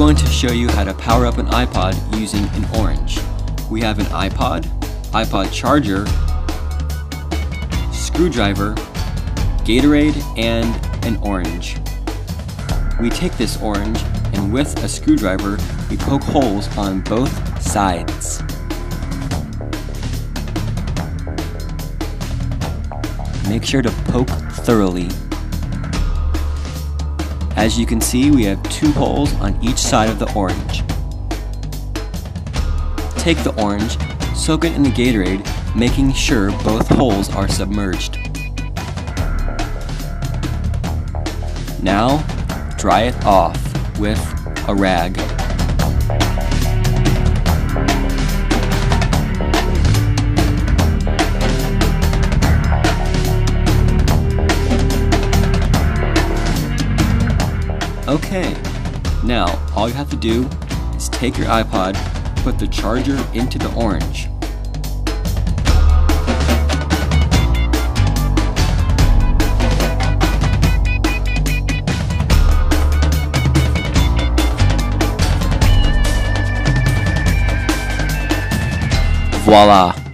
going to show you how to power up an iPod using an orange. We have an iPod, iPod charger, screwdriver, Gatorade, and an orange. We take this orange and with a screwdriver we poke holes on both sides. Make sure to poke thoroughly. As you can see, we have 2 holes on each side of the orange. Take the orange, soak it in the Gatorade, making sure both holes are submerged. Now, dry it off with a rag. Okay, now all you have to do is take your iPod, put the charger into the orange. Voila!